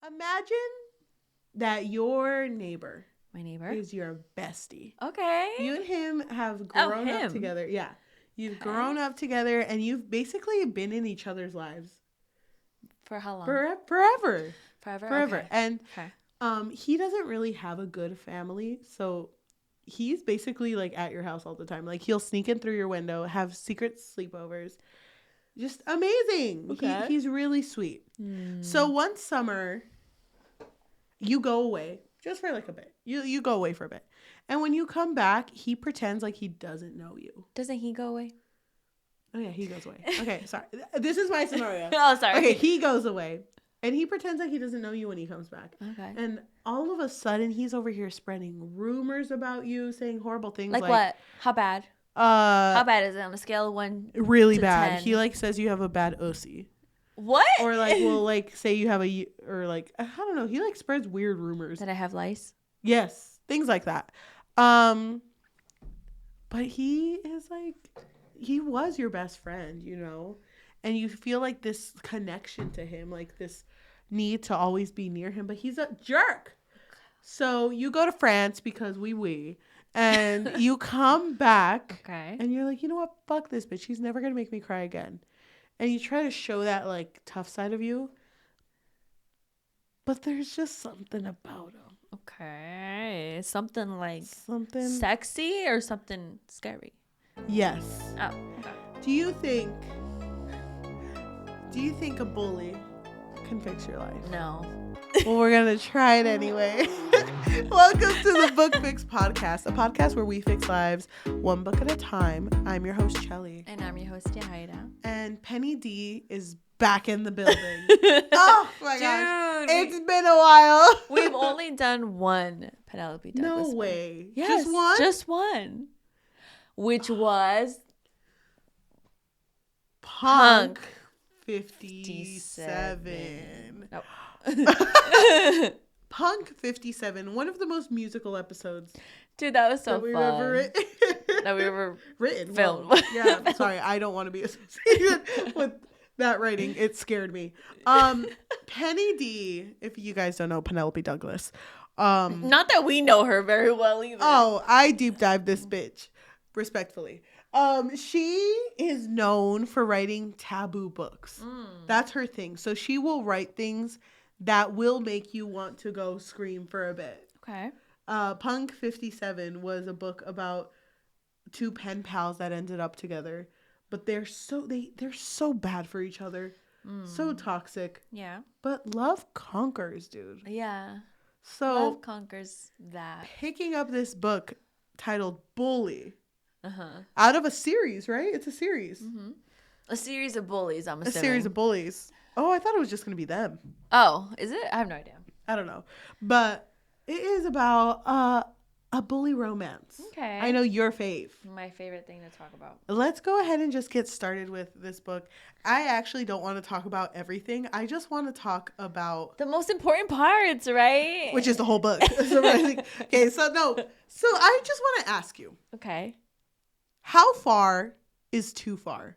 Imagine that your neighbor My neighbor is your bestie. Okay. You and him have grown up together. Yeah. You've grown up together and you've basically been in each other's lives. For how long? Forever. Okay. And he doesn't really have a good family, so he's basically like at your house all the time. Like he'll sneak in through your window, have secret sleepovers. Just amazing. Okay. He's really sweet. So one summer, you go away just for like a bit. You go away for a bit. And when you come back, he pretends like he doesn't know you. Doesn't he go away? Oh, yeah, he goes away. Okay, sorry. This is my scenario. Oh, sorry. Okay, he goes away. And he pretends like he doesn't know you when he comes back. Okay. And all of a sudden, he's over here spreading rumors about you, saying horrible things. Like what? How bad? How bad is it on a scale of 1 really to bad. 10? He like says you have a bad OC. What? Or like will like say you have or like I don't know. He like spreads weird rumors. That I have lice? Yes, things like that. But he is like, he was your best friend, you know, and you feel like this connection to him, like this need to always be near him, but he's a jerk. So you go to France because and you come back and you're like, you know what? Fuck this bitch. She's never going to make me cry again. And you try to show that like tough side of you, but there's just something about him. Okay. Something sexy or something scary? Yes. Oh, okay. Do you think a bully can fix your life? No. Well, we're going to try it anyway. Welcome to the Book Fix Podcast, a podcast where we fix lives one book at a time. I'm your host, Cheli. And I'm your host, Yajaira. And Penny D is back in the building. Oh, my gosh. It's been a while. We've only done one Penelope Douglas. No way. Yes, just one? Just one. Which was Punk 57. Nope. Punk 57, one of the most musical episodes. Dude, that was so fun. That we ever written. Filmed. Well, yeah, sorry, I don't want to be associated with that writing. It scared me. Penny D, if you guys don't know Penelope Douglas. Not that we know her very well either. Oh, I deep dive this bitch. Respectfully. She is known for writing taboo books. That's her thing. So she will write things that will make you want to go scream for a bit. Okay. Punk 57 was a book about two pen pals that ended up together, but they're so bad for each other. So toxic. Yeah. But love conquers, dude. Yeah. So love conquers that. Picking up this book titled Bully. Out of a series, right? It's a series. Mm-hmm. A series of bullies, I'm assuming. A series of bullies. Oh, I thought it was just going to be them. Oh, is it? I have no idea. I don't know. But it is about a bully romance. Okay. I know your fave. My favorite thing to talk about. Let's go ahead and just get started with this book. I actually don't want to talk about everything. I just want to talk about... the most important parts, right? Which is the whole book. Okay, so I just want to ask you. Okay. How far is too far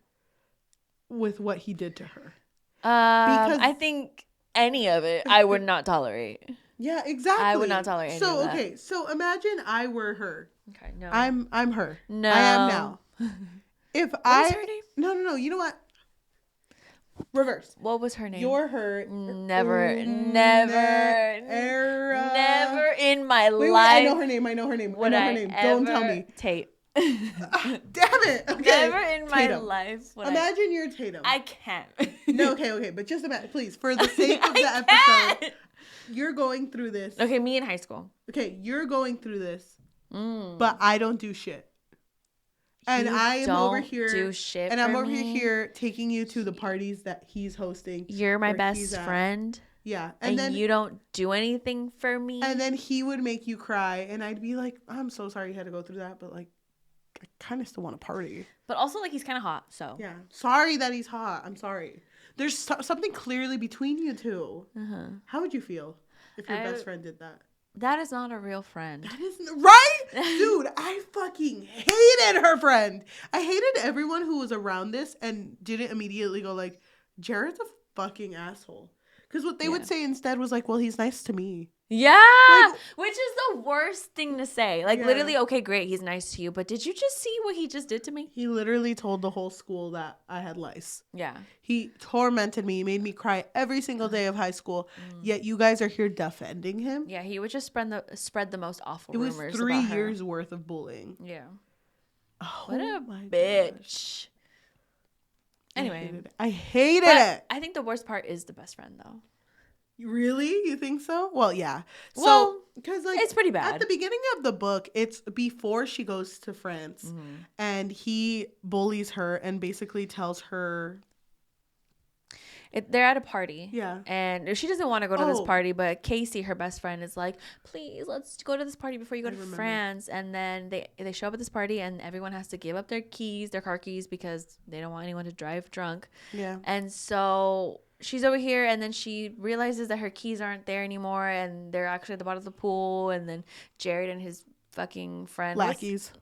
with what he did to her? Because I think any of it I would not tolerate. Yeah, exactly. I would not tolerate any of that. Okay, so imagine I were her. Okay, no. I'm her. No. I am now. What was her name? No. You know what? Reverse. What was her name? You're her. Never in my life. Wait, I know her name. Don't tell me. Tate. Damn it. Okay. Never in my Tatum. life. Imagine you're Tatum. I can't. No, okay. But just imagine, please, for the sake of the episode, you're going through this. Okay, me in high school. Okay, you're going through this, but I don't do shit. And I am over here. Do shit and for I'm over me? here taking you to the parties that he's hosting. You're my best friend. Yeah. And then you don't do anything for me. And then he would make you cry. And I'd be like, I'm so sorry you had to go through that. But like, I kind of still want to party. But also, like, he's kind of hot, so. Yeah. Sorry that he's hot. I'm sorry. There's something clearly between you two. How would you feel if your best friend did that? That is not a real friend. That isn't right? Dude, I fucking hated her friend. I hated everyone who was around this and didn't immediately go like, Jared's a fucking asshole. Because what they would say instead was like, well, he's nice to me. Yeah, like, which is the worst thing to say. Like, literally, okay, great, he's nice to you, but did you just see what he just did to me? He literally told the whole school that I had lice. Yeah. He tormented me, made me cry every single day of high school, yet you guys are here defending him? Yeah, he would just spread the most awful rumors about her. It was 3 years worth of bullying. Yeah. Oh, what a bitch. Gosh. Anyway. I hated it. I think the worst part is the best friend, though. Really? You think so? Well, yeah. So, because like it's pretty bad. At the beginning of the book, it's before she goes to France, and he bullies her and basically tells her. They're at a party. Yeah. And she doesn't want to go to this party, but Casey, her best friend, is like, please, let's go to this party before you go to France. And then they show up at this party, and everyone has to give up their keys, their car keys, because they don't want anyone to drive drunk. Yeah. And so she's over here, and then she realizes that her keys aren't there anymore, and they're actually at the bottom of the pool. And then Jared and his fucking friend. Lackeys.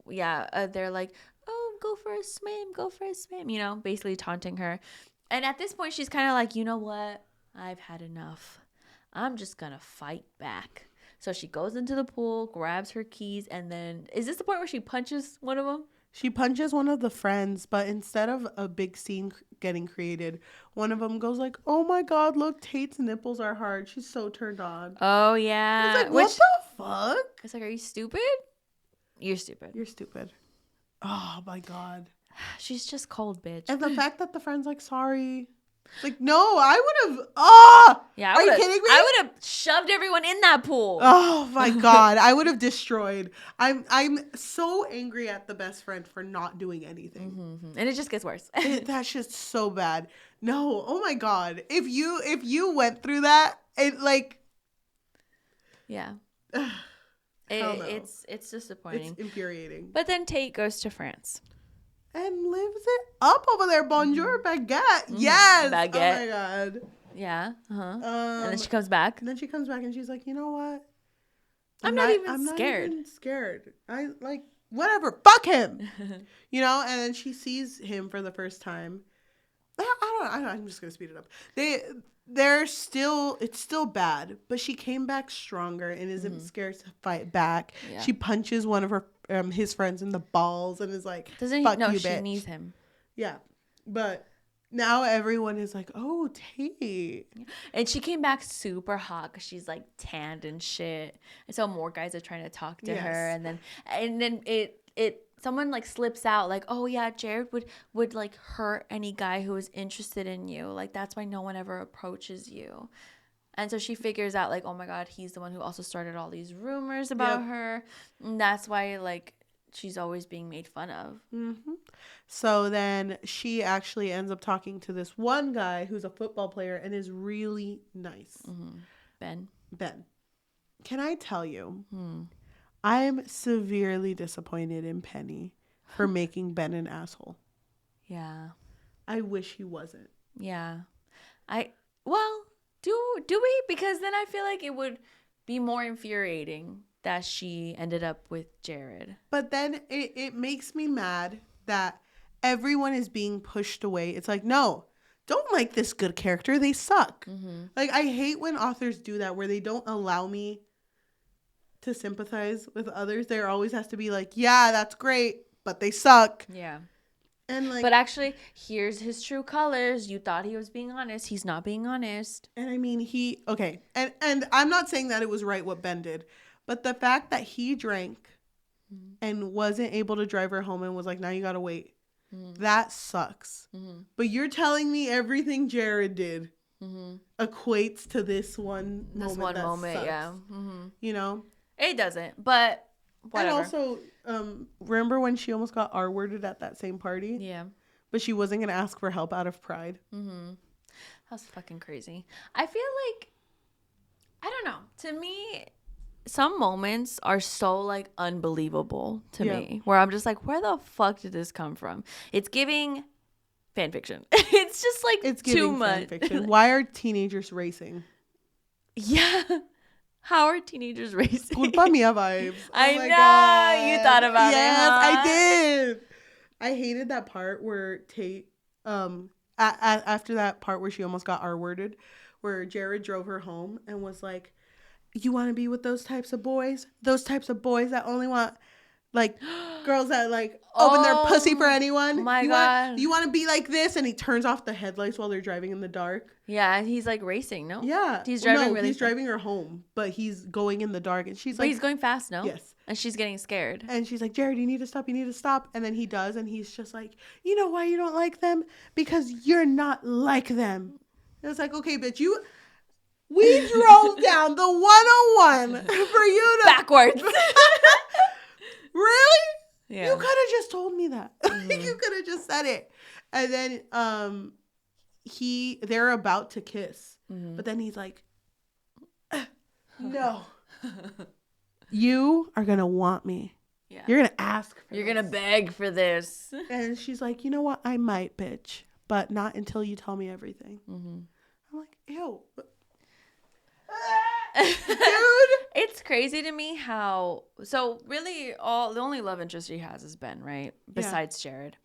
They're like, oh, go for a swim, you know, basically taunting her. And at this point, she's kind of like, you know what? I've had enough. I'm just going to fight back. So she goes into the pool, grabs her keys, and then... Is this the point where she punches one of them? She punches one of the friends, but instead of a big scene getting created, one of them goes like, oh my God, look, Tate's nipples are hard. She's so turned on. Oh, yeah. I was like, what the fuck? It's like, are you stupid? You're stupid. You're stupid. Oh, my God. She's just cold, bitch. And the fact that the friend's like, sorry. Like, no, I would have. Yeah, are you kidding me? I would have shoved everyone in that pool. Oh my God, I would have destroyed. I'm so angry at the best friend for not doing anything, and it just gets worse. That's just so bad. No, oh my God, if you went through that, it like, yeah, it's disappointing. It's infuriating. But then Tate goes to France. And lives it up over there. Bonjour, baguette. Yes. Baguette. Oh, my God. Yeah. And then she comes back. And then she comes back and she's like, you know what? I'm not even scared. I, like, whatever. Fuck him. You know? And then she sees him for the first time. I don't know. I'm just going to speed it up. It's still bad, but she came back stronger and isn't scared to fight back. Yeah. She punches one of her his friends in the balls and is like, fuck you, bitch. She needs him. Yeah. But now everyone is like, oh, Tate. And she came back super hot because she's like tanned and shit. And so more guys are trying to talk to her. And then it someone like slips out like, oh yeah, Jared would like hurt any guy who is interested in you. Like that's why no one ever approaches you. And so she figures out like, oh my God, he's the one who also started all these rumors about her. And that's why like she's always being made fun of. So then she actually ends up talking to this one guy who's a football player and is really nice. Ben. Can I tell you? I'm severely disappointed in Penny for making Ben an asshole. Yeah. I wish he wasn't. Yeah. Do we? Because then I feel like it would be more infuriating that she ended up with Jared. But then it makes me mad that everyone is being pushed away. It's like, no, don't like this good character. They suck. Like, I hate when authors do that where they don't allow me to sympathize with others. There always has to be like, yeah, that's great, but they suck. Yeah. And like, but actually, here's his true colors. You thought he was being honest. He's not being honest. And I mean, and I'm not saying that it was right what Ben did, but the fact that he drank and wasn't able to drive her home and was like, now you gotta wait. That sucks. But you're telling me everything Jared did equates to this one moment. Sucks. Yeah. You know? It doesn't, but whatever. And also, remember when she almost got R-worded at that same party? Yeah. But she wasn't going to ask for help out of pride. That was fucking crazy. I feel like, I don't know. To me, some moments are so, like, unbelievable to me. Where I'm just like, where the fuck did this come from? It's giving fan fiction. It's just, like, it's too much. Fan fiction. Why are teenagers racing? Yeah. How are teenagers racing? Culpa mia vibes. I know. God. You thought about it, Yes, huh? I did. I hated that part where Tate, after that part where she almost got R-worded, where Jared drove her home and was like, you want to be with those types of boys? Those types of boys that only want, like, girls that, like, open their pussy for anyone? My God. You want to be like this? And he turns off the headlights while they're driving in the dark. Yeah, he's, like, racing, no? Yeah. He's driving he's driving her home, but he's going in the dark. And she's like... But he's going fast, no? Yes. And she's getting scared. And she's like, Jared, you need to stop. You need to stop. And then he does. And he's just like, you know why you don't like them? Because you're not like them. And it's like, okay, bitch, we drove down the 101 for you to... Backwards. Really? Yeah. You could have just told me that. You could have just said it. And then they're about to kiss. But then he's like, no. You are going to want me. Yeah. You're going to ask for You're going to beg for this. And she's like, you know what? I might, bitch. But not until you tell me everything. I'm like, ew. Dude. It's crazy to me how... So, really, the only love interest she has is Ben, right? Besides Jared.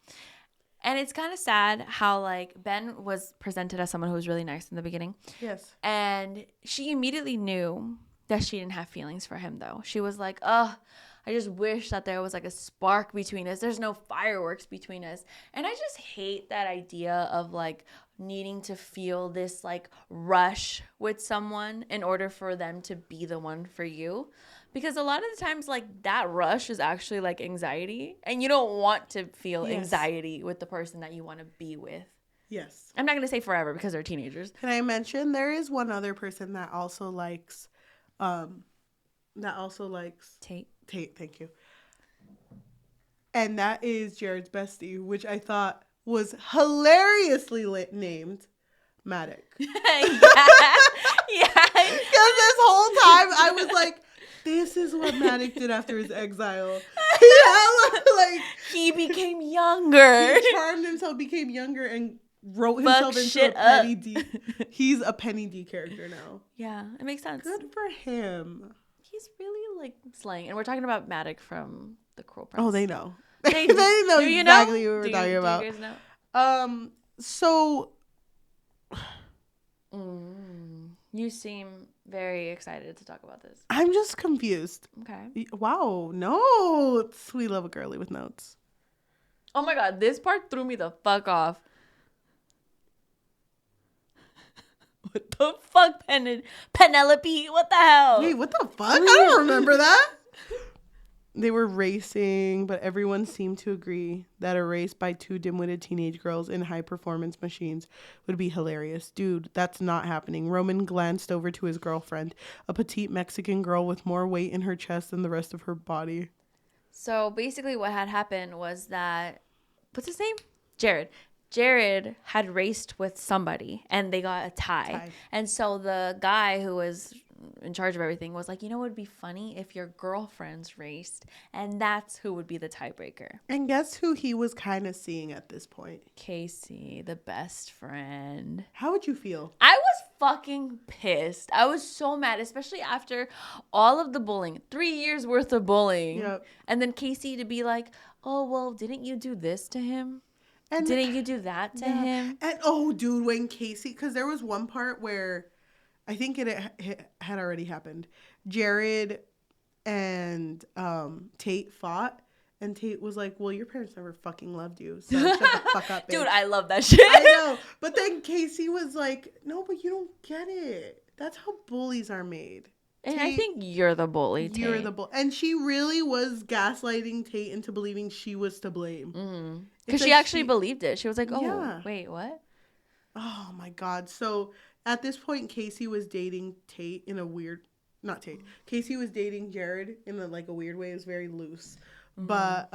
And it's kind of sad how, like, Ben was presented as someone who was really nice in the beginning. Yes. And she immediately knew that she didn't have feelings for him, though. She was like, I just wish that there was, like, a spark between us. There's no fireworks between us. And I just hate that idea of, like, needing to feel this, like, rush with someone in order for them to be the one for you. Because a lot of the times, like, that rush is actually, like, anxiety. And you don't want to feel anxiety with the person that you want to be with. Yes. I'm not going to say forever because they're teenagers. Can I mention there is one other person that also likes... Tate. Tate, thank you. And that is Jared's bestie, which I thought was hilariously named Maddox. Yeah. Because this whole time I was like, this is what Maddox did after his exile. Like he became younger. He charmed himself, became younger, and wrote himself into a Penny D. He's a Penny D character now. Yeah, it makes sense. Good for him. He's really, like, slaying. And we're talking about Maddox from The Cruel Prince. Oh, they know. They know exactly what we're talking about. Do you guys know? So... You seem very excited to talk about this. I'm just confused. Okay. Wow, notes. We love a girly with notes. Oh my God, this part threw me the fuck off. What the fuck, Penelope? What the hell? Wait, what the fuck? I don't remember that. They were racing, but everyone seemed to agree that a race by two dim-witted teenage girls in high-performance machines would be hilarious. Dude, that's not happening. Roman glanced over to his girlfriend, a petite Mexican girl with more weight in her chest than the rest of her body. So basically what had happened was that, what's his name? Jared had raced with somebody and they got a tie. And so the guy who was in charge of everything was like, you know what would be funny if your girlfriends raced, and that's who would be the tiebreaker. And guess who he was kind of seeing at this point? Casey, the best friend. How would you feel? I was fucking pissed. I was so mad, especially after all of the bullying, 3 years worth of bullying. Yep. And then Casey to be like, oh, well, didn't you do this to him? And didn't you do that to him? And oh, dude, when Casey, because there was one part where I think it had already happened. Jared and Tate fought, and Tate was like, well, your parents never fucking loved you, so shut the fuck up, bitch. Dude, I love that shit. I know. But then Casey was like, no, but you don't get it. That's how bullies are made. And Tate, I think you're the bully, Tate. You're the bully. And she really was gaslighting Tate into believing she was to blame. Because she actually believed it. She was like, oh, wait, what? Oh, my God. So at this point, Casey was dating Tate in a weird... Not Tate. Casey was dating Jared in a weird way. It was very loose. But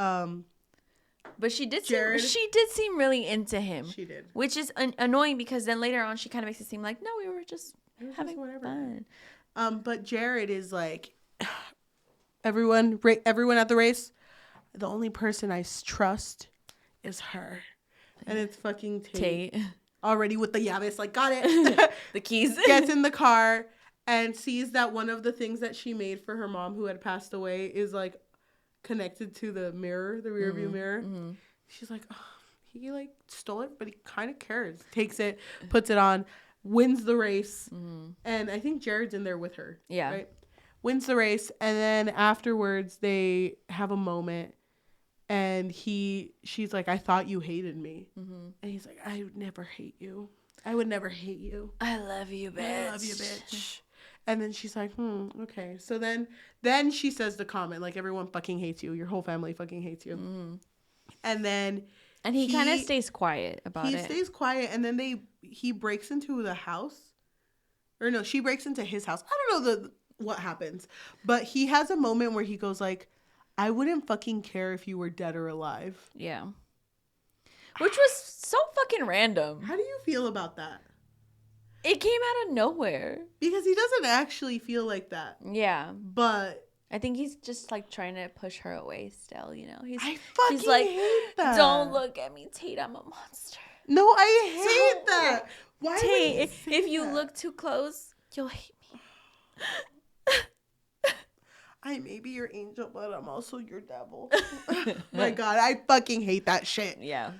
she did seem really into him. She did. Which is annoying because then later on she kind of makes it seem like, no, we were just having fun. But Jared is like, everyone at the race, the only person I trust is her. And it's fucking Tate. Already with the llaves, like, got it. The keys. Gets in the car and sees that one of the things that she made for her mom who had passed away is, like, connected to the mirror, the rear view mirror. Mm-hmm. She's like, oh, he, like, stole it, but he kind of cares. Takes it, puts it on. wins the race. And I think Jared's in there with her. Yeah. Right? Wins the race. And then afterwards, they have a moment. And she's like, I thought you hated me. And he's like, I would never hate you. I would never hate you. I love you, bitch. I love you, bitch. And then she's like, okay. So then she says the comment, like, everyone fucking hates you. Your whole family fucking hates you. And then... And he kind of stays quiet about it. He stays quiet, and then he breaks into the house. Or no, she breaks into his house. I don't know what happens. But he has a moment where he goes like, I wouldn't fucking care if you were dead or alive. Yeah. Which was so fucking random. How do you feel about that? It came out of nowhere. Because he doesn't actually feel like that. Yeah. But... I think he's just like trying to push her away still, you know. I fucking like, hate that. Don't look at me, Tate. I'm a monster. No, I hate that. Why Tate, if you that? look too close, you'll hate me. I may be your angel, but I'm also your devil. My God, I fucking hate that shit. Yeah.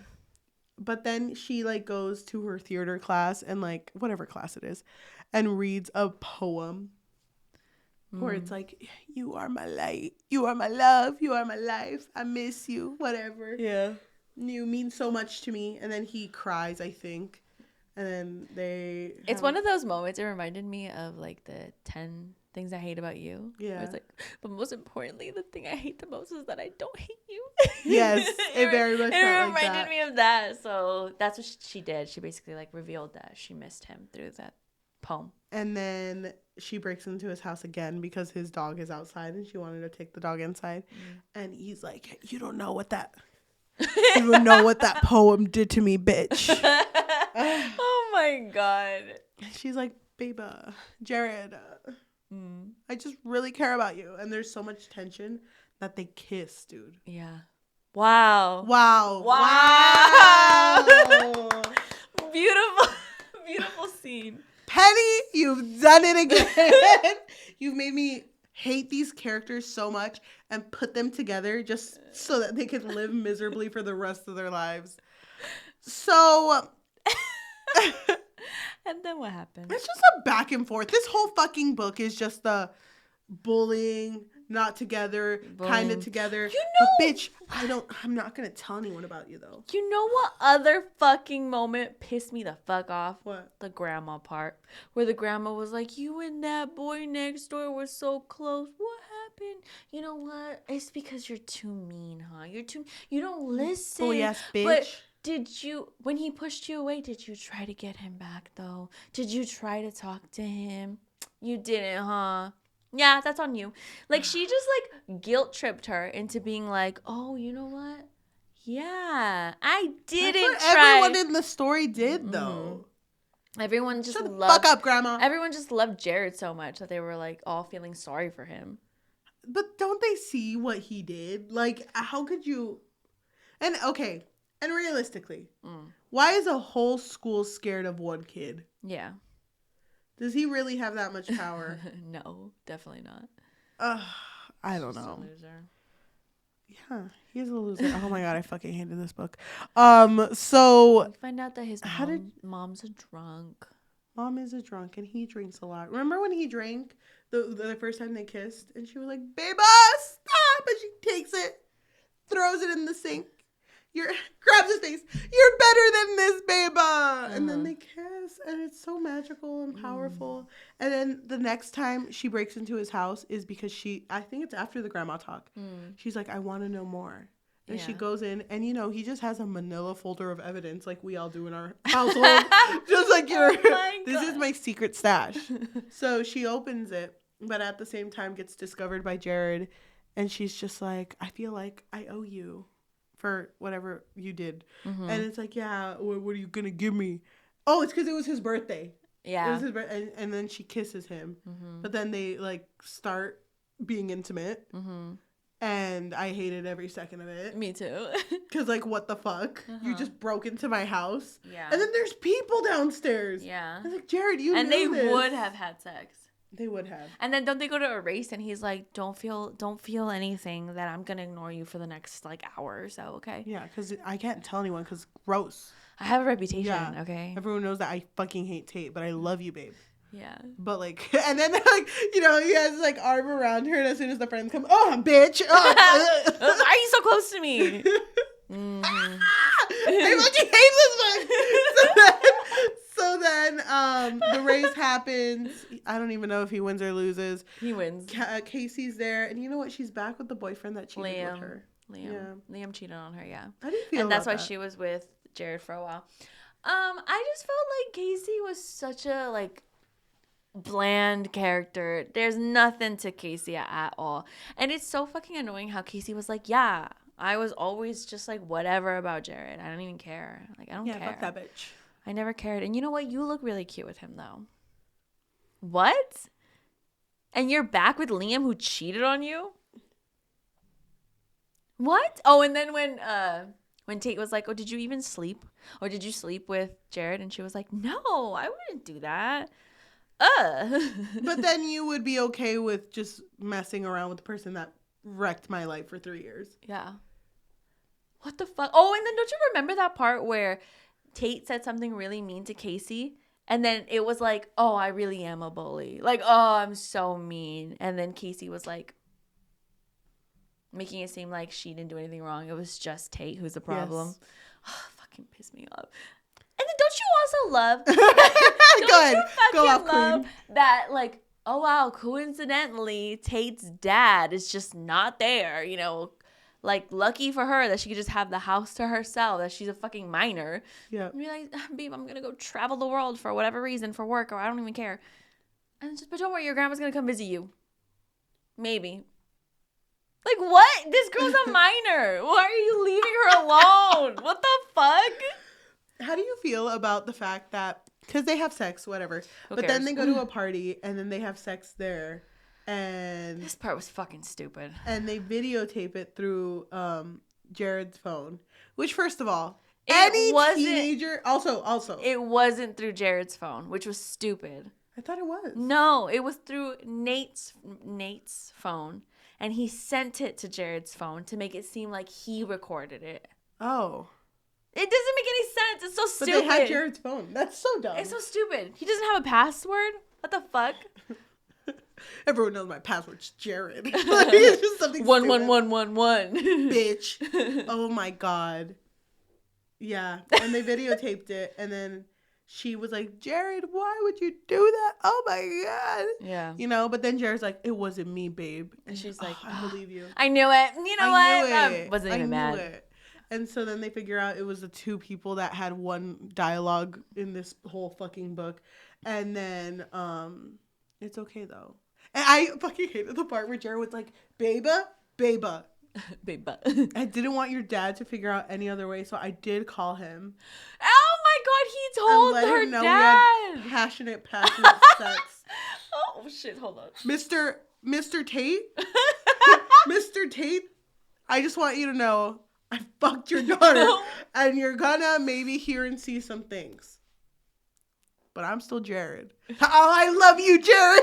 But then she like goes to her theater class and like whatever class it is and reads a poem. Where it's like, you are my light, you are my love, you are my life, I miss you, whatever. Yeah. You mean so much to me. And then he cries, I think. And then It's one of those moments. It reminded me of like the 10 things I hate about you. Yeah. It's like, but most importantly, the thing I hate the most is that I don't hate you. Yes, it very much felt like that. It reminded me of that. So that's what she did. She basically like revealed that she missed him through that poem. And then she breaks into his house again because his dog is outside and she wanted to take the dog inside. And he's like, you don't know what that poem did to me, bitch. Oh my God. She's like, Baba, Jared, I just really care about you. And there's so much tension that they kiss, dude. Yeah. Wow. Beautiful scene. Penny, you've done it again. You've made me hate these characters so much and put them together just so that they can live miserably for the rest of their lives. So... And then what happened? It's just a back and forth. This whole fucking book is just the bullying, not together, kind of together. You know, but bitch, I'm not going to tell anyone about you though. You know what other fucking moment pissed me the fuck off? What? The grandma part. Where the grandma was like, you and that boy next door were so close. What happened? You know what? It's because you're too mean, huh? You don't listen. Oh yes, bitch. But when he pushed you away, did you try to get him back though? Did you try to talk to him? You didn't, huh? Yeah, that's on you. Like, she just like guilt tripped her into being like, oh, you know what? Yeah, I didn't That's what try. everyone in the story did though. Everyone just Shut the loved. fuck up, Grandma. Everyone just loved Jared so much that they were like all feeling sorry for him. But don't they see what he did? Like, how could you? And okay, and realistically, why is a whole school scared of one kid? Yeah. Does he really have that much power? No, definitely not. I don't know. He's a loser. Yeah, he's a loser. Oh my God, I fucking hated this book. So We find out that his mom's a drunk. Mom is a drunk and he drinks a lot. Remember when he drank the first time they kissed and she was like, "Baby, stop!" And she takes it, throws it in the sink. Grabs his face. You're better than this, baby. And then they kiss, and it's so magical and powerful. And then the next time she breaks into his house is because I think it's after the grandma talk. She's like, I want to know more. And she goes in, and he just has a manila folder of evidence like we all do in our household. Just like this is my secret stash. So she opens it, but at the same time gets discovered by Jared. And she's just like, I feel like I owe you for whatever you did. And it's like, yeah, what are you gonna give me? Oh, it's because it was his birthday. Yeah. It was his birthday. And then she kisses him. But then they like start being intimate. And I hated every second of it. Me too. Because like, what the fuck? You just broke into my house. Yeah. And then there's people downstairs. Yeah. I was like, Jared, you and knew they this. would have had sex. They would have. And then don't they go to erase and he's like, don't feel anything, that I'm gonna ignore you for the next like hour or so, okay? Yeah, because I can't tell anyone because gross. I have a reputation, Yeah. okay? Everyone knows that I fucking hate Tate, but I love you, babe. Yeah. But like, and then like, you know, he has like arm around her, and as soon as the friends come, oh, bitch, oh. Why are you so close to me? I fucking hate this one. So then, the race happens. I don't even know if he wins or loses. He wins. Casey's there, and you know what? She's back with the boyfriend that cheated with her. Liam cheated on her, yeah. How do you feel and that's about why that? she was with Jared for a while. I just felt like Casey was such a like bland character. There's nothing to Casey at all. And it's so fucking annoying how Casey was like, yeah, I was always just like whatever about Jared. I don't even care. Like, I don't care. Fuck that bitch. I never cared. And you know what? You look really cute with him though. What? And you're back with Liam who cheated on you? What? Oh, and then when Tate was like, oh, did you even sleep? Or did you sleep with Jared? And she was like, no, I wouldn't do that. But then you would be okay with just messing around with the person that wrecked my life for 3 years. Yeah. What the fuck? Oh, and then don't you remember that part where Tate said something really mean to Casey? And then it was like, oh, I really am a bully. Like, oh, I'm so mean. And then Casey was like, making it seem like she didn't do anything wrong. It was just Tate who's the problem. Yes. Oh, fucking piss me off. And then don't you also love Go off, love that, like, oh wow, coincidentally Tate's dad is just not there, you know, like, lucky for her that she could just have the house to herself, that she's a fucking minor. Yeah. And you're like, babe, I'm gonna go travel the world for whatever reason, for work, or I don't even care. And just, but don't worry, your grandma's gonna come visit you. Maybe. Like, what? This girl's a minor. Why are you leaving her alone? What the fuck? How do you feel about the fact that, because they have sex, whatever, but then they go to a party and then they have sex there, and this part was fucking stupid. And they videotape it through Jared's phone, which, first of all, any teenager, also, it wasn't through Jared's phone, which was stupid. I thought it was. No, it was through Nate's phone. And he sent it to Jared's phone to make it seem like he recorded it. Oh. It doesn't make any sense. It's so stupid. But they had Jared's phone. That's so dumb. It's so stupid. He doesn't have a password? What the fuck? Everyone knows my password's Jared. Like, it's just something 11111. Bitch. Oh my God. Yeah. And they videotaped it, and then she was like, Jared, why would you do that? Oh my God. Yeah. You know, but then Jared's like, it wasn't me, babe. And she's like, I believe you. I knew it. You know what? I wasn't even mad. It. And so then they figure out it was the two people that had one dialogue in this whole fucking book. And then it's okay though. And I fucking hated the part where Jared was like, Baba. I didn't want your dad to figure out any other way, so I did call him. Oh my God, he told her dad. We had passionate sex. Oh shit, hold on. Mr. Tate? Mr. Tate, I just want you to know I fucked your daughter, and you're gonna maybe hear and see some things. But I'm still Jared. Oh, I love you, Jared.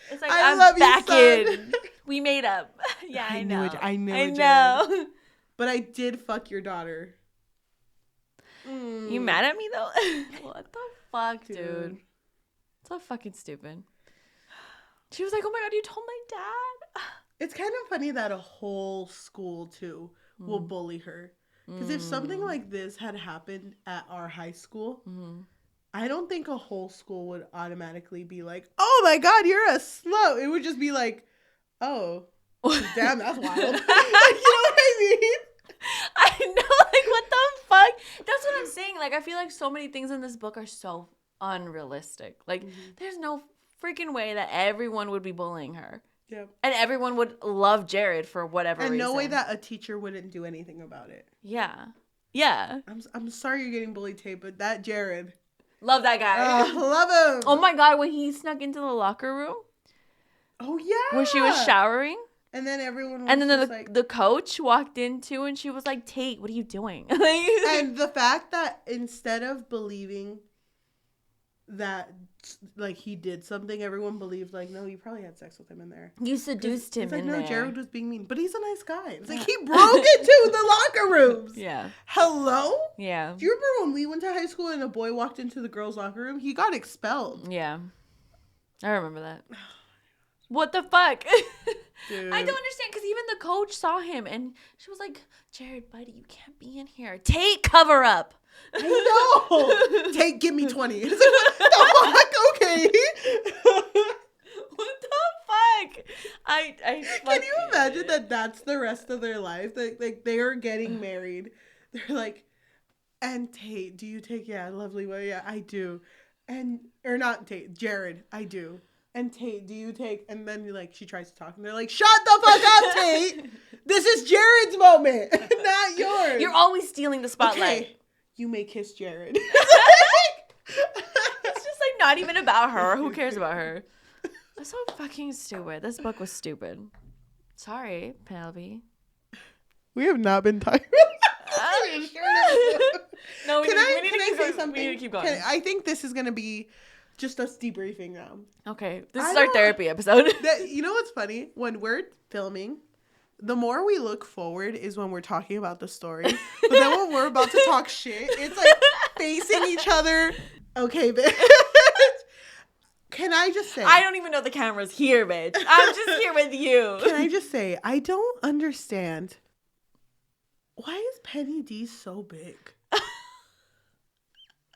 It's like, I love back you, son. We made up. Yeah, I know. I know. Jared. But I did fuck your daughter. You mad at me though? What the fuck, dude? So fucking stupid. She was like, oh my God, you told my dad? It's kind of funny that a whole school too will bully her. Because if something like this had happened at our high school, I don't think a whole school would automatically be like, oh my God, you're a slut. It would just be like, oh, damn, that's wild. You know what I mean? I know, like, what the fuck? That's what I'm saying. Like, I feel like so many things in this book are so unrealistic. Like, there's no freaking way that everyone would be bullying her. Yeah. And everyone would love Jared for whatever reason. And no way that a teacher wouldn't do anything about it. Yeah. Yeah. I'm sorry you're getting bullied, Tate, but that Jared. Love that guy. Love him. Oh my God, when he snuck into the locker room. Oh, yeah. When she was showering. And then everyone was and then like... the coach walked in too, and she was like, Tate, what are you doing? And the fact that instead of believing that like he did something, everyone believed like, no, you probably had sex with him in there. You seduced him. It's like, in no, there. Jared was being mean, but he's a nice guy. It's like he broke into the locker rooms. Yeah. Hello? Yeah. Do you remember when we went to high school and a boy walked into the girls' locker room? He got expelled. Yeah. I remember that. What the fuck? Dude. I don't understand, because even the coach saw him and she was like, Jared, buddy, you can't be in here. Tate, cover up. I know. Tate, give me 20. It's like, what the fuck? Okay. What the fuck? Can you imagine that that's the rest of their life? Like they are getting married. They're like, and Tate, do you take? Yeah, lovely way. Yeah, I do. And, or not Tate, Jared, I do. And Tate, do you take? And then like she tries to talk, and they're like, "Shut the fuck up, Tate! This is Jared's moment, not yours. You're always stealing the spotlight." Okay, you may kiss Jared. It's just like not even about her. Who cares about her? That's so fucking stupid. This book was stupid. Sorry, Penelope. We have not been talking. No, Can I say something? We need to keep going. I think this is gonna be just us debriefing now. Okay, this is our therapy episode. You know what's funny? When we're filming, the more we look forward is when we're talking about the story. But then when we're about to talk shit, it's like facing each other. Okay, bitch. Can I just say? I don't even know the camera's here, bitch. I'm just here with you. Can I just say, I don't understand. Why is Penny D so big?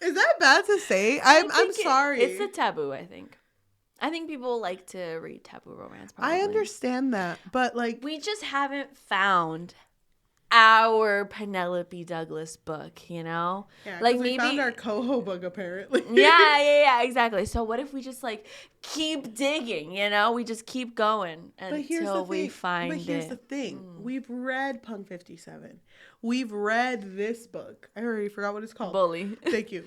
Is that bad to say? I'm sorry. It's a taboo, I think. I think people like to read taboo romance. Probably. I understand that, but like we just haven't found our Penelope Douglas book, you know? Yeah, like we maybe found our Coho book apparently. yeah, exactly. So what if we just like keep digging, you know? We just keep going until we find it. But here's the thing. We've read Punk 57. We've read this book. I already forgot what it's called. Bully. Thank you.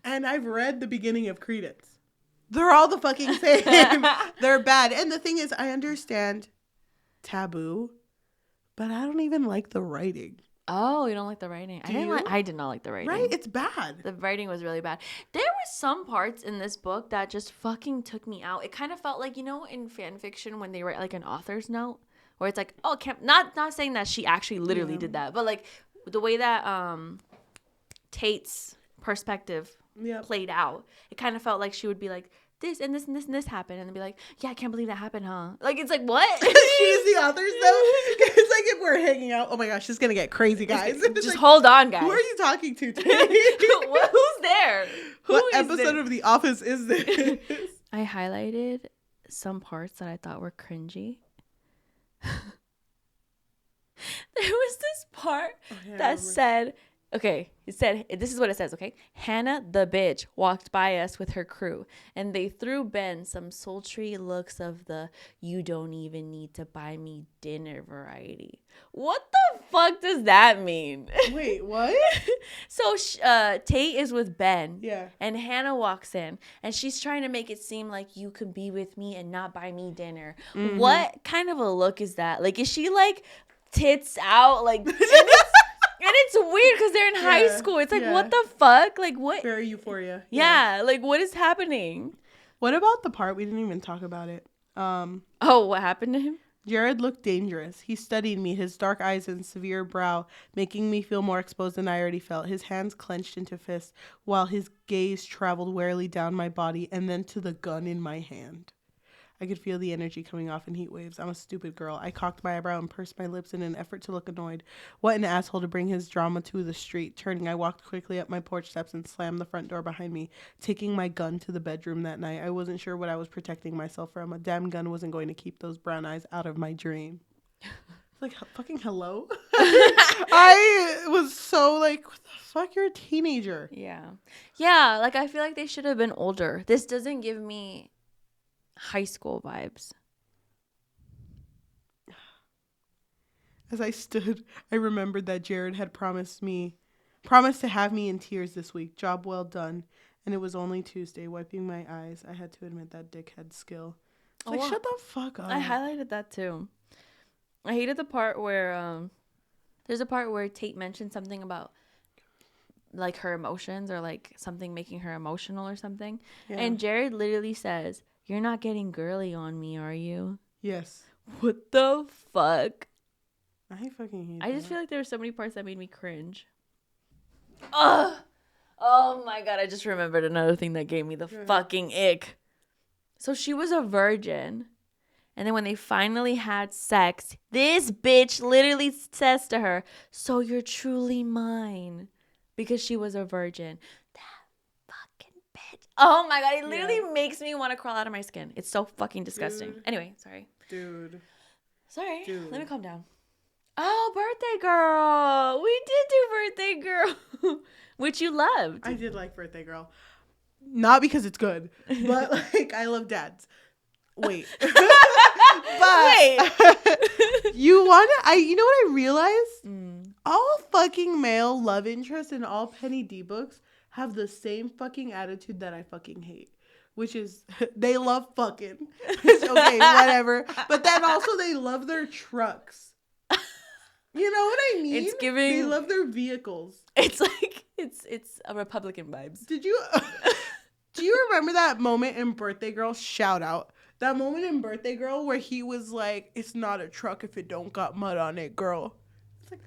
And I've read the beginning of Credence. They're all the fucking same. They're bad. And the thing is, I understand taboo, but I don't even like the writing. Oh, you don't like the writing? I did not like the writing. Right? It's bad. The writing was really bad. There were some parts in this book that just fucking took me out. It kind of felt like, you know, in fan fiction when they write like an author's note, where it's like, oh, not saying that she actually literally did that, but like the way that Tate's perspective played out, it kind of felt like she would be like, this and this and this and this happened, and then be like, yeah, I can't believe that happened, huh? Like, it's like, what? She's the author, though. It's like if we're hanging out, oh my gosh, this is gonna get crazy, guys. Just like, hold on, guys. Who are you talking to today? Who's there? What episode of The Office is this? I highlighted some parts that I thought were cringy. There was this part that said, okay, it said, this is what it says, okay? Hannah the bitch walked by us with her crew, and they threw Ben some sultry looks of the you don't even need to buy me dinner variety. What the fuck does that mean? Wait, what? So Tate is with Ben. Yeah. And Hannah walks in, and she's trying to make it seem like you can be with me and not buy me dinner. Mm-hmm. What kind of a look is that? Like, is she like tits out? Like, and it's weird because they're in high school. It's like, what the fuck? Like, what? Very Euphoria. Yeah, like, what is happening? What about the part? We didn't even talk about it. Oh, what happened to him? Jared looked dangerous. He studied me, his dark eyes and severe brow, making me feel more exposed than I already felt. His hands clenched into fists, while his gaze traveled warily down my body and then to the gun in my hand. I could feel the energy coming off in heat waves. I'm a stupid girl. I cocked my eyebrow and pursed my lips in an effort to look annoyed. What an asshole to bring his drama to the street. Turning, I walked quickly up my porch steps and slammed the front door behind me, taking my gun to the bedroom that night. I wasn't sure what I was protecting myself from. A damn gun wasn't going to keep those brown eyes out of my dream. Like, fucking hello? I was so like, what the fuck? You're a teenager. Yeah. Yeah, like, I feel like they should have been older. This doesn't give me high school vibes. As I stood, I remembered that Jared had promised to have me in tears this week. Job well done. And it was only Tuesday. Wiping my eyes, I had to admit that Dick had skill. Like, shut the fuck up. I highlighted that too. I hated the part where there's a part where Tate mentioned something about like her emotions or like something making her emotional or something. Yeah. And Jared literally says, "You're not getting girly on me, are you?" Yes. What the fuck? I fucking hate I just that. feel like there were so many parts that made me cringe. Ugh. Oh my god, I just remembered another thing that gave me the fucking ick. So she was a virgin. And then when they finally had sex, this bitch literally says to her, "So you're truly mine." Because she was a virgin. That fucking bitch. Oh my god, it literally makes me want to crawl out of my skin. It's so fucking disgusting. Dude. Anyway, sorry. Dude. Sorry. Dude. Let me calm down. Oh, birthday girl. We did do birthday girl. Which you loved. I did like Birthday Girl. Not because it's good, but like I love dads. Wait. But you know what I realized? All fucking male love interests in all Penny D books have the same fucking attitude that I fucking hate. Which is they love fucking. Okay, whatever. But then also they love their trucks. You know what I mean? It's giving. They love their vehicles. It's like it's a Republican vibes. Do you remember that moment in Birthday Girl? Shout out. That moment in Birthday Girl where he was like, "It's not a truck if it don't got mud on it, girl." It's like,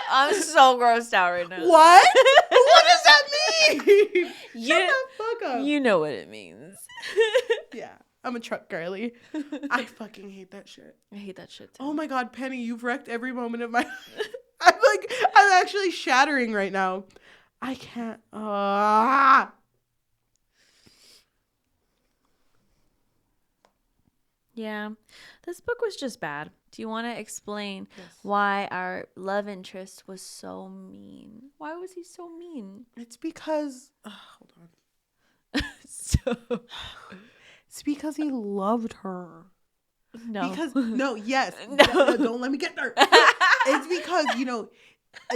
I'm so grossed out right now. what? What does that mean? Shut the fuck up. You know what it means. Yeah, I'm a truck girly. I fucking hate that shit. I hate that shit too. Oh my god, Penny, you've wrecked every moment of my I'm actually shattering right now. I can't. Yeah, this book was just bad. Do you want to explain why our love interest was so mean? Why was he so mean? It's because hold on. It's because he loved her. No. Because no, yes. No. Don't let me get there. It's because,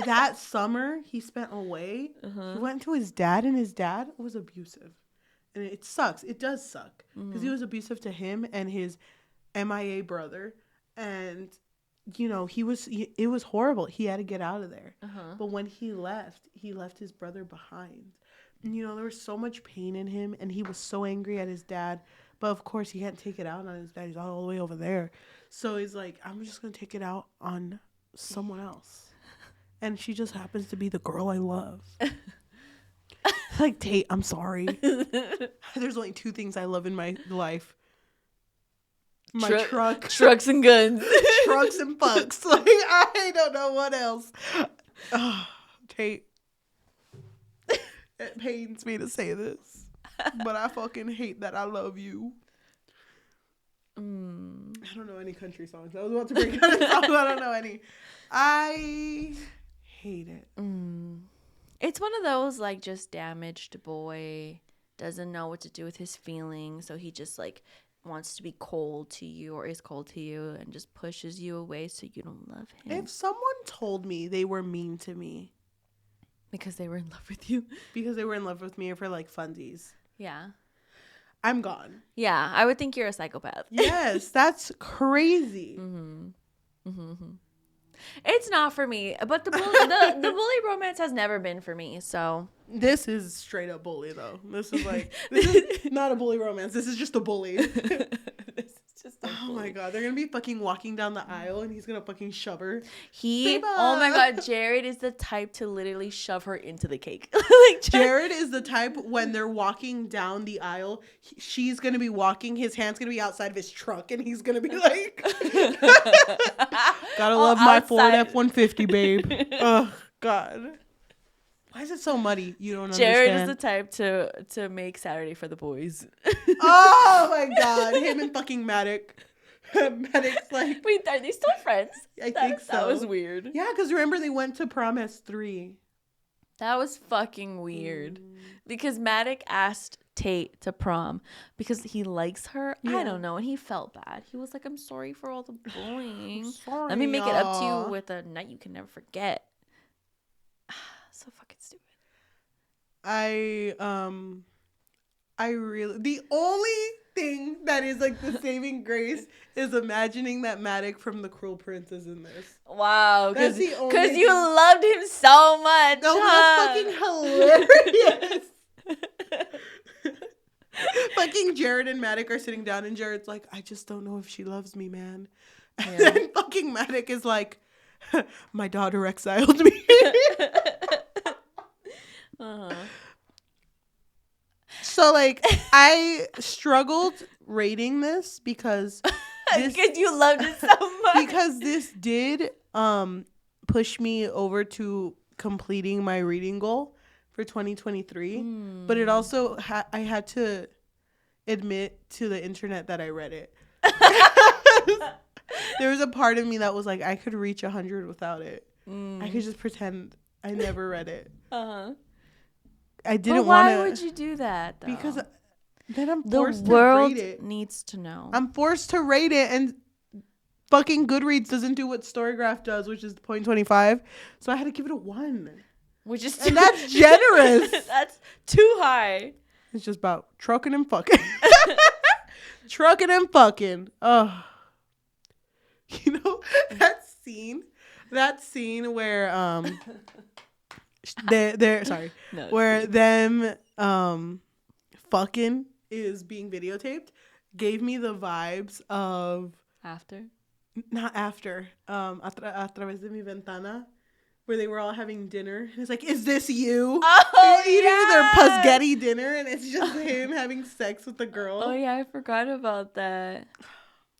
that summer he spent away, he went to his dad and his dad was abusive. And it sucks. It does suck. Because he was abusive to him and his MIA brother. And, it was horrible. He had to get out of there. But when he left his brother behind. And, there was so much pain in him. And he was so angry at his dad. But, of course, he can't take it out on his dad. He's all the way over there. So he's like, I'm just going to take it out on someone else. And she just happens to be the girl I love. Like, Tate, I'm sorry. There's only two things I love in my life. My truck. Trucks and guns. Trucks and fucks. Like, I don't know what else. Oh, Tate. It pains me to say this. But I fucking hate that I love you. I don't know any country songs. I was about to bring out a song. I don't know any. I hate it. It's one of those, like, just damaged boy, doesn't know what to do with his feelings, so he just, like, wants to be cold to you or is cold to you and just pushes you away so you don't love him. If someone told me they were mean to me. Because they were in love with you. Because they were in love with me for, like, funsies. Yeah. I'm gone. Yeah, I would think you're a psychopath. Yes, that's crazy. It's not for me, but the bully romance has never been for me. So this is straight up bully, though. This is not a bully romance. This is just a bully. This is just a bully. My god, they're gonna be fucking walking down the aisle, and he's gonna fucking shove her. Oh my god, Jared is the type to literally shove her into the cake. Jared is the type when they're walking down the aisle, she's gonna be walking, his hand's gonna be outside of his truck, and he's gonna be like, gotta love my Ford F-150, babe. Oh god, why is it so muddy? You don't understand. Jared is the type to make Saturday for the boys. Oh my god, him and fucking Maddox. Maddox, like, wait, are they still friends? I think so. That was weird. Yeah, because remember they went to prom as 3. That was fucking weird. Because Maddox asked Tate to prom because he likes her. Yeah. I don't know. And he felt bad. He was like, I'm sorry for all the bullying. Sorry, let me make it up to you with a night you can never forget. So fucking stupid. I really, the only thing that is like the saving grace is imagining that Matic from The Cruel Prince is in this. Wow, That's the only because you thing. loved him so much. No, huh? that's fucking hilarious. Fucking Jared and Matic are sitting down, and Jared's like, I just don't know if she loves me, man. And then fucking Matic is like, my daughter exiled me. Uh-huh. So, like, I struggled rating this because you loved it so much. Because this did push me over to completing my reading goal for 2023. But it also, I had to admit to the internet that I read it. There was a part of me that was like, I could reach 100 without it. I could just pretend I never read it. Uh-huh. I didn't want to. Why would you do that, though? Because then I'm the forced to world rate it. needs to know. I'm forced to rate it, and fucking Goodreads doesn't do what Storygraph does, which is 0.25. So I had to give it a 1. And that's generous. That's too high. It's just about trucking and fucking. Trucking and fucking. Oh. You know, that scene where they're sorry. No, where them fucking is being videotaped gave me the vibes of not after a través de mi ventana, where they were all having dinner. And it's like, is this you? Oh, eating their Pasgetti dinner, and it's just him having sex with the girl. Oh yeah, I forgot about that.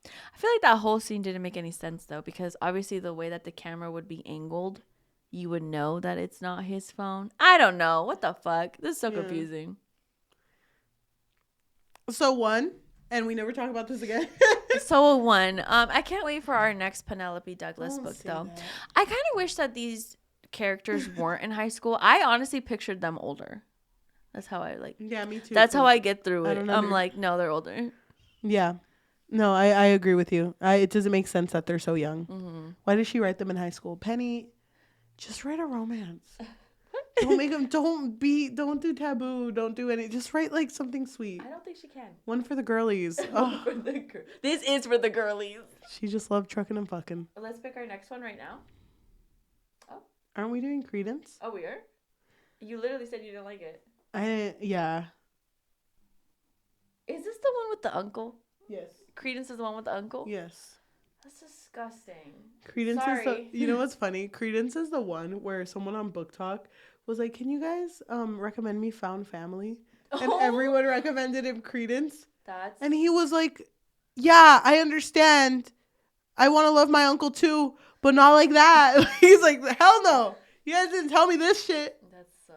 I feel like that whole scene didn't make any sense though, because obviously the way that the camera would be angled, you would know that it's not his phone. I don't know. What the fuck? This is so confusing. So 1, and we never talk about this again. So 1. I can't wait for our next Penelope Douglas book though. That. I kind of wish that these characters weren't in high school. I honestly pictured them older. That's how I like. Yeah, me too. That's how I get through it. I'm like, no, they're older. Yeah. No, I agree with you. It doesn't make sense that they're so young. Mm-hmm. Why did she write them in high school? Penny, just write a romance. Don't make them. Don't do taboo. Don't do any. Just write like something sweet. I don't think she can. One for the girlies. Oh. This is for the girlies. She just loved trucking and fucking. Let's pick our next one right now. Oh. Aren't we doing Credence? Oh, we are? You literally said you didn't like it. Yeah. Is this the one with the uncle? Yes. Credence is the one with the uncle? Yes. That's disgusting. Credence is the, you know what's funny? Credence is the one where someone on Book Talk was like, can you guys recommend me Found Family? And everyone recommended him Credence. And he was like, yeah, I understand. I want to love my uncle too, but not like that. He's like, hell no. You guys didn't tell me this shit. That's so...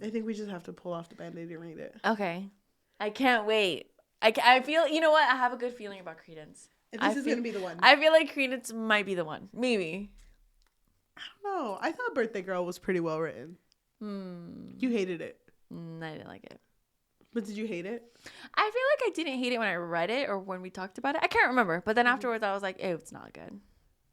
I think we just have to pull off the Band-Aid and read it. Okay. I can't wait. I feel, you know what? I have a good feeling about Credence. This is going to be the one. I feel like Credence might be the one. Maybe. I don't know. I thought Birthday Girl was pretty well written. You hated it. I didn't like it. But did you hate it? I feel like I didn't hate it when I read it or when we talked about it. I can't remember. But then afterwards, I was like, ew, it's not good.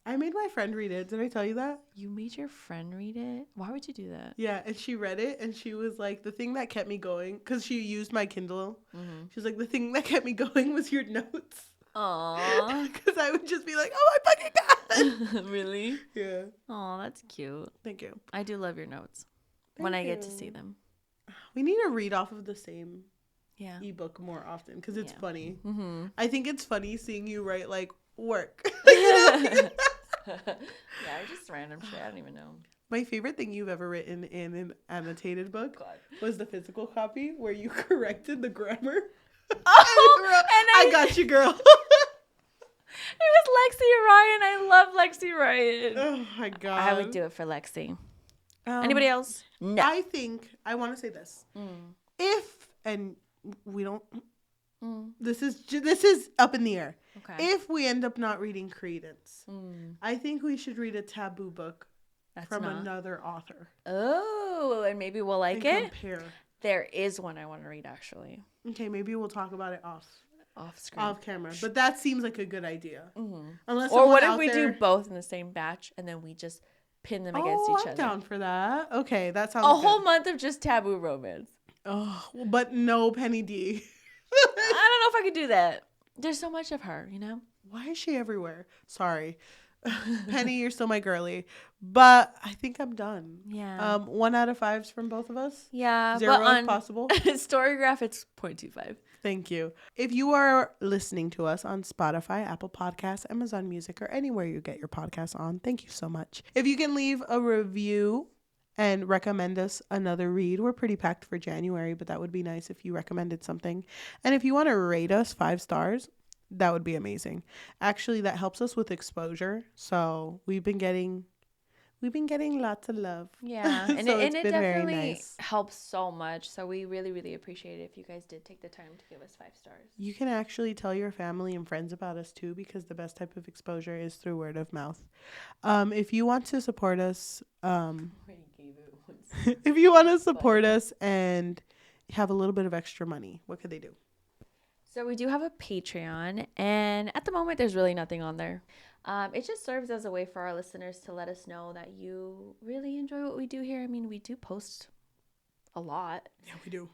I made my friend read it. Did I tell you that? You made your friend read it? Why would you do that? Yeah, and she read it, and she was like, the thing that kept me going, because she used my Kindle. She was like, the thing that kept me going was your notes. Aww. Because I would just be like, oh my fucking God. Really? Yeah. Aw, that's cute. Thank you. I do love your notes when I get to see them. We need to read off of the same ebook more often, because it's funny. I think it's funny seeing you write, like, work. Yeah, just random shit. I don't even know. My favorite thing you've ever written in an annotated book was the physical copy where you corrected the grammar. Oh, I got you, girl. It was Lexi Ryan. I love Lexi Ryan. Oh my God. I would do it for Lexi. Anybody else? No. I think I want to say this. If, and we don't, this is up in the air. Okay. If we end up not reading Credence, I think we should read a taboo book from another author. Oh, and maybe we'll like it. Compare. There is one I want to read, actually. Okay, maybe we'll talk about it off screen, off camera. But that seems like a good idea. Unless, or what if we do both in the same batch and then we just pin them against each other? I'm down for that. Okay, that sounds a whole month of just taboo romance. Oh, but no Penny D. I don't know if I could do that. There's so much of her, you know? Why is she everywhere? Sorry. Penny, you're still my girly. But I think I'm done. Yeah. 1 out of 5s from both of us. Yeah. 0 but if possible. Storygraph, it's 0.25. Thank you. If you are listening to us on Spotify, Apple Podcasts, Amazon Music, or anywhere you get your podcasts on, thank you so much. If you can leave a review and recommend us another read, we're pretty packed for January, but that would be nice if you recommended something. And if you want to rate us 5 stars, that would be amazing. Actually, that helps us with exposure. So we've been getting lots of love. Yeah. And, so it been definitely very nice. helps so much. So we really, really appreciate it if you guys did take the time to give us 5 stars. You can actually tell your family and friends about us too, because the best type of exposure is through word of mouth. If you want to support us, if you want to support us and have a little bit of extra money, what could they do? So we do have a Patreon, and at the moment, there's really nothing on there. It just serves as a way for our listeners to let us know that you really enjoy what we do here. I mean, we do post a lot. Yeah, we do.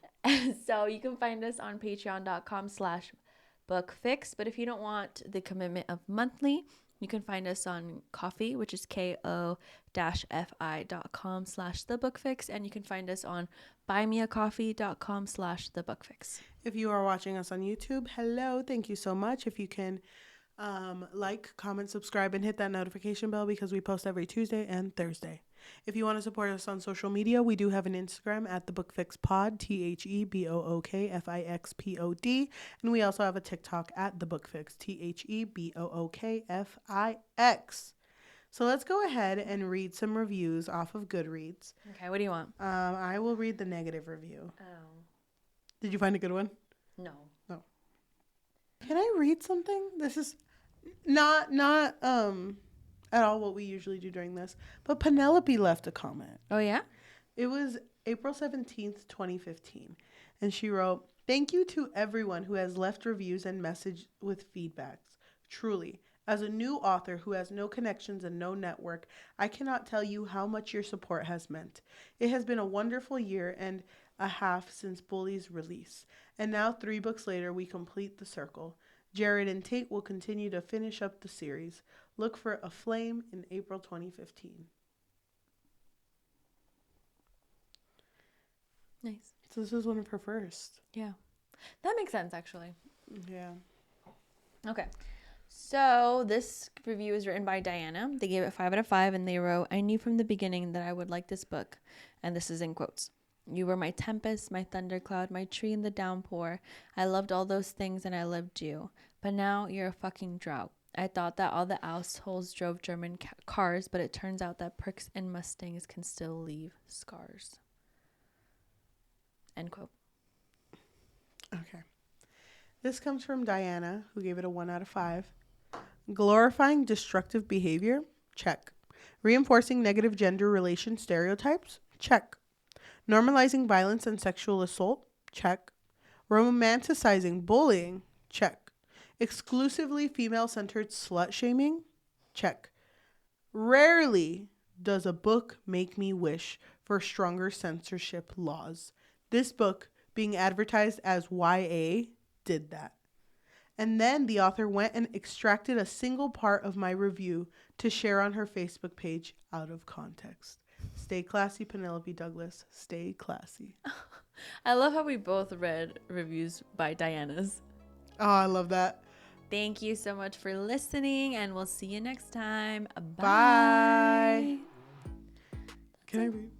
So you can find us on patreon.com/bookfix. But if you don't want the commitment of monthly, you can find us on Ko-fi, which is ko-fi.com/thebookfix. And you can find us on buymeacoffee.com/thebookfix. If you are watching us on YouTube, hello, thank you so much. If you can like, comment, subscribe, and hit that notification bell, because we post every Tuesday and Thursday. If you want to support us on social media, we do have an Instagram at the Bookfix Pod, THEBOOKFIXPOD, and we also have a TikTok at the Bookfix, THEBOOKFIX. So let's go ahead and read some reviews off of Goodreads. Okay, what do you want? I will read the negative review. Oh. Did you find a good one? No. Can I read something? This is not at all what we usually do during this, but Penelope left a comment. Oh, yeah? It was April 17th, 2015, and she wrote, "Thank you to everyone who has left reviews and messaged with feedbacks. Truly, as a new author who has no connections and no network, I cannot tell you how much your support has meant. It has been a wonderful year and a half since Bully's release, and now 3 books later we complete the circle. Jared and Tate will continue to finish up the series. Look for A Flame in April 2015. Nice. So this is one of her first. Yeah. That makes sense, actually. Yeah. Okay. So this review is written by Diana. They gave it 5 out of 5, and they wrote, "I knew from the beginning that I would like this book." And this is in quotes. "You were my tempest, my thundercloud, my tree in the downpour. I loved all those things and I loved you. But now you're a fucking drought. I thought that all the assholes drove German cars, but it turns out that pricks and Mustangs can still leave scars." End quote. Okay. This comes from Diana, who gave it a 1 out of 5. "Glorifying destructive behavior? Check. Reinforcing negative gender relation stereotypes? Check. Normalizing violence and sexual assault? Check. Romanticizing bullying? Check. Exclusively female-centered slut-shaming? Check. Rarely does a book make me wish for stronger censorship laws. This book, being advertised as YA, did that." And then the author went and extracted a single part of my review to share on her Facebook page out of context. Stay classy, Penelope Douglas. Stay classy. I love how we both read reviews by Diana's. Oh, I love that. Thank you so much for listening, and we'll see you next time. Bye. Can I read?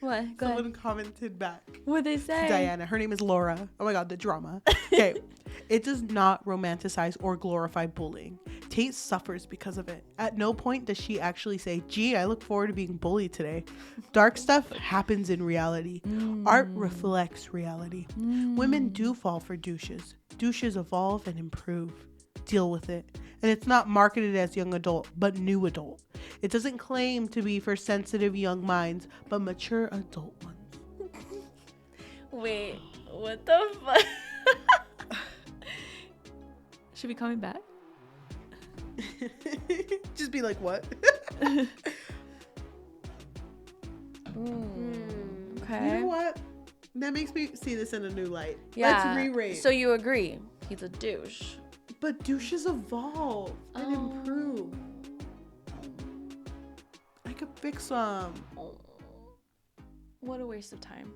What? Go Someone ahead. commented back. What'd they say? Diana. Her name is Laura. Oh my God, the drama. Okay. "It does not romanticize or glorify bullying. Tate suffers because of it. At no point does she actually say, 'Gee, I look forward to being bullied today.' Dark stuff happens in reality. Art reflects reality. Women do fall for douches. Douches evolve and improve. Deal with it. And it's not marketed as young adult, but new adult. It doesn't claim to be for sensitive young minds, but mature adult ones." Wait, what the fuck? Should we coming back? Just be like, what? Okay. You know what? That makes me see this in a new light. Yeah. Let's re-rate. So you agree? he's a douche. But douches evolve and improve. I could fix them. Oh, what a waste of time.